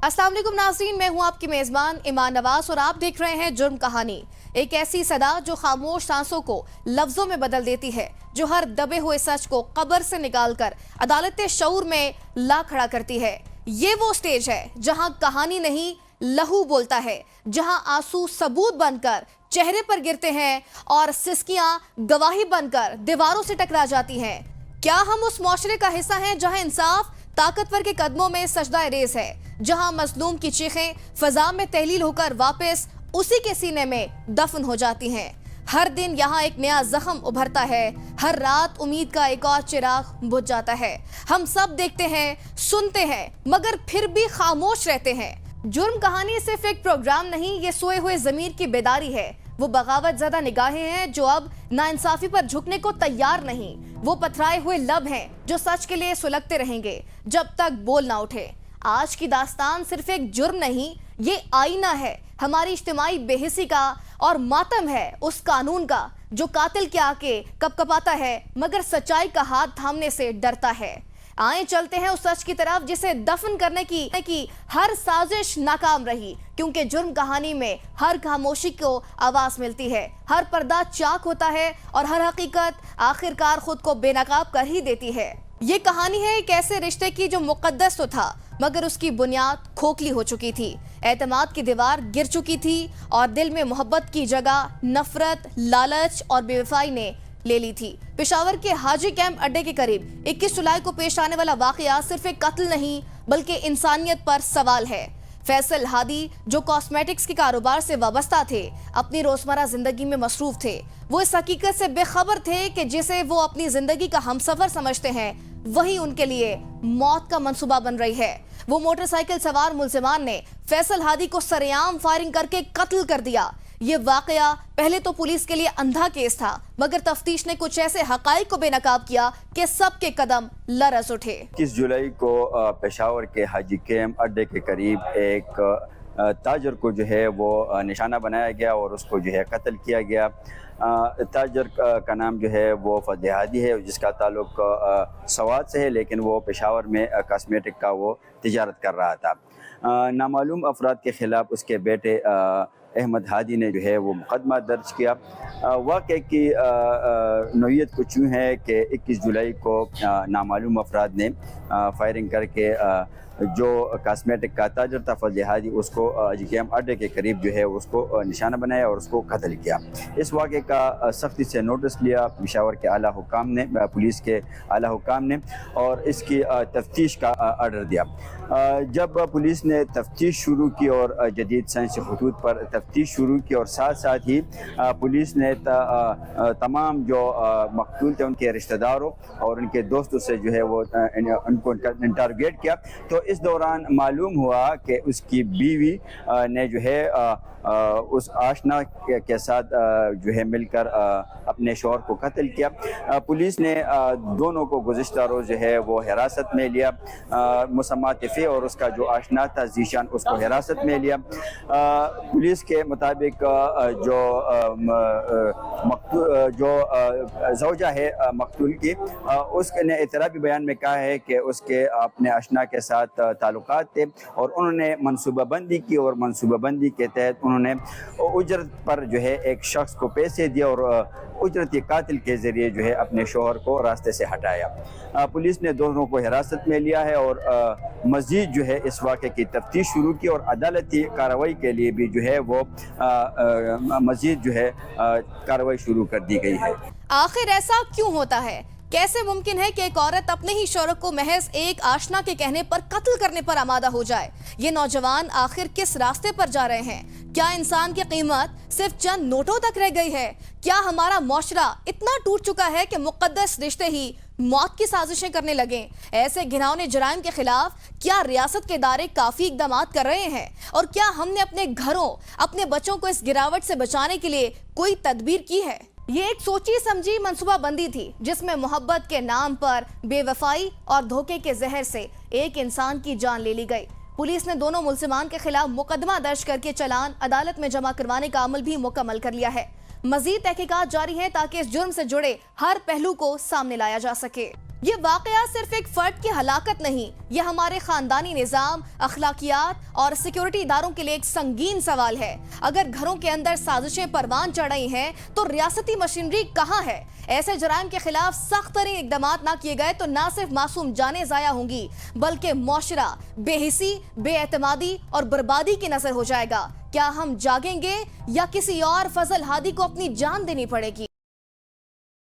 अस्सलाम वालेकुम नाज़रीन, मैं हूं आपकी मेज़बान ईमान नवाज और आप देख रहे हैं जुर्म कहानी। एक ऐसी सदा जो खामोश सांसों को लफ्जों में बदल देती है, जो हर दबे हुए सच को कब्र से निकालकर अदालत शऊर में ला खड़ा करती है। ये वो स्टेज है जहां कहानी नहीं लहू बोलता है, जहां आंसू सबूत बनकर चेहरे पर गिरते हैं और सिसकियां गवाही बनकर दीवारों से टकरा जाती हैं। क्या हम उस मुआशरे का हिस्सा हैं जहां इंसाफ ताकतवर के कदमों में सजदा रेज़ है, जहां मजलूम की चीखें फजा में तहलील होकर वापस उसी के सीने में दफन हो जाती हैं। हर दिन यहाँ एक नया जख्म उभरता है, हर रात उम्मीद का एक और चिराग बुझ जाता है। हम सब देखते हैं, सुनते हैं, मगर फिर भी खामोश रहते हैं। जुर्म कहानी सिर्फ एक प्रोग्राम नहीं, ये सोए हुए ज़मीर की बेदारी है। वो बगावत ज़दा निगाहें हैं जो अब नाइंसाफी पर झुकने को तैयार नहीं। वो पथराए हुए लब हैं जो सच के लिए सुलगते रहेंगे जब तक बोल ना उठे। आज की दास्तान सिर्फ एक जुर्म नहीं, ये आईना है हमारी इज्तिमाई बेहिसी का और मातम है उस कानून का जो कातिल के आके कपकपाता है मगर सच्चाई का हाथ थामने से डरता है। आए चलते हैं उस सच की तरफ जिसे दफन करने की हर साजिश नाकाम रही, क्योंकि जुर्म कहानी में हर खामोशी को आवाज मिलती है, हर पर्दा चाक होता है और हर हकीकत आखिरकार खुद को बेनकाब कर ही देती है। ये कहानी है एक ऐसे रिश्ते की जो मुकद्दस तो था मगर उसकी बुनियाद खोखली हो चुकी थी। एतमाद की दीवार गिर चुकी थी और दिल में मोहब्बत की जगह नफरत, लालच और बेवफाई ने ले ली थी। पेशावर के हाजी कैंप अड्डे के करीब 21 जुलाई को पेश आने वाला वाकया सिर्फ एक कत्ल नहीं बल्कि इंसानियत पर सवाल है। फैसल हादी जो कॉस्मेटिक्स के कारोबार से वाबस्ता थे, अपनी रोजमर्रा जिंदगी में मसरूफ थे। वो इस हकीकत से बेखबर थे कि जिसे वो अपनी जिंदगी का हमसफर समझते हैं वही उनके लिए मौत का मंसूबा बन रही है। वो मोटरसाइकिल सवार मुल्जिमान ने फैसल हादी को सरेआम फायरिंग करके कत्ल कर दिया। ये वाकया पहले तो पुलिस के लिए अंधा केस था, मगर तफ्तीश ने कुछ ऐसे हकाइक को बेनकाब किया कि सबके कदम लरज़ उठे। 21 जुलाई को पेशावर के हाजी कैंप अड्डे के करीब एक ताजर को जो है वो निशाना बनाया गया और उसको जो है कत्ल किया गया। ताजर का नाम जो है वो फजल हादी है, जिसका ताल्लुक सवात से है, लेकिन वो पेशावर में कॉस्मेटिक का वो तिजारत कर रहा था। नामालूम अफराद के ख़िलाफ़ उसके बेटे अहमद हादी ने जो है वो मुकदमा दर्ज किया। वाक़े की नौइयत कुछ यूँ है कि 21 जुलाई को नामालूम अफराद ने फायरिंग करके जो कॉस्मेटिक का ताजर था फजल हादी, उसको कैंप अड्डे के करीब जो है उसको निशाना बनाया और उसको कत्ल किया। इस वाक़े का सख्ती से नोटिस लिया पेशावर के आला हुकाम ने, पुलिस के आला हुकाम ने, और इसकी तफ्तीश का आर्डर दिया। जब पुलिस ने तफ्तीश शुरू की और जदीद साइंसी खतूत पर तफ्तीश शुरू की और साथ साथ ही पुलिस ने तमाम जो मकतूल थे उनके रिश्तेदारों और उनके दोस्तों से जो है वो उनको इंटरोगेट किया, तो इस दौरान मालूम हुआ कि उसकी बीवी ने जो है उस आशना के साथ जो है मिलकर अपने शौहर को कत्ल किया। पुलिस ने दोनों को गुज़िश्ता रोज़ जो है वो हिरासत में लिया। मुसम्मा तिफ़े और उसका जो आशना था ज़ीशान, उसको हिरासत में लिया। पुलिस के मुताबिक जो ज़ौजा है मकतूल की, उसने इतराफ़ी बयान में कहा है कि उसके अपने आशना के साथ ताल्लुकात थे और उन्होंने मनसूबाबंदी की और मनसूबाबंदी के तहत उन्होंने उजरत पर जो है एक शख्स को पैसे दिए और उजरती कातिल के ज़रिए जो है अपने शोहर को रास्ते से हटाया। पुलिस ने दोनों को हिरासत में लिया है और मज़ीद जो है इस वाक़े की तफ्तीश शुरू की और अदालती कार्रवाई के लिए भी जो है वो मज़ीद जो है कार्रवाई शुरू कर दी गई है। आखिर ऐसा क्यों होता है? कैसे मुमकिन है कि एक औरत अपने ही शौहर को महज एक आशना के कहने पर कत्ल करने पर आमादा हो जाए? ये नौजवान आखिर किस रास्ते पर जा रहे हैं? क्या इंसान की कीमत सिर्फ चंद नोटों तक रह गई है? क्या हमारा मुआशरा इतना टूट चुका है कि मुकद्दस रिश्ते ही मौत की साजिशें करने लगे? ऐसे घिनौने जराइम के खिलाफ क्या रियासत के इदारे काफी इकदाम कर रहे हैं? और क्या हमने अपने घरों, अपने बच्चों को इस गिरावट से बचाने के लिए कोई तदबीर की है? ये एक सोची समझी मंसूबाबंदी थी जिसमें मोहब्बत के नाम पर बेवफाई और धोखे के जहर से एक इंसान की जान ले ली गई। पुलिस ने दोनों मुल्जिमान के खिलाफ मुकदमा दर्ज करके चालान अदालत में जमा करवाने का अमल भी मुकम्मल कर लिया है। मजीद तहकीकात जारी है ताकि इस जुर्म से जुड़े हर पहलू को सामने लाया जा सके। یہ واقعہ صرف ایک فرد کی ہلاکت نہیں، یہ ہمارے خاندانی نظام، اخلاقیات اور سیکیورٹی اداروں کے لیے ایک سنگین سوال ہے۔ اگر گھروں کے اندر سازشیں پروان چڑھ رہی ہیں تو ریاستی مشینری کہاں ہے؟ ایسے جرائم کے خلاف سخت ترین اقدامات نہ کیے گئے تو نہ صرف معصوم جانیں ضائع ہوں گی بلکہ معاشرہ بے حسی، بے اعتمادی اور بربادی کی نظر ہو جائے گا۔ کیا ہم جاگیں گے یا کسی اور فضل ہادی کو اپنی جان دینی پڑے گی؟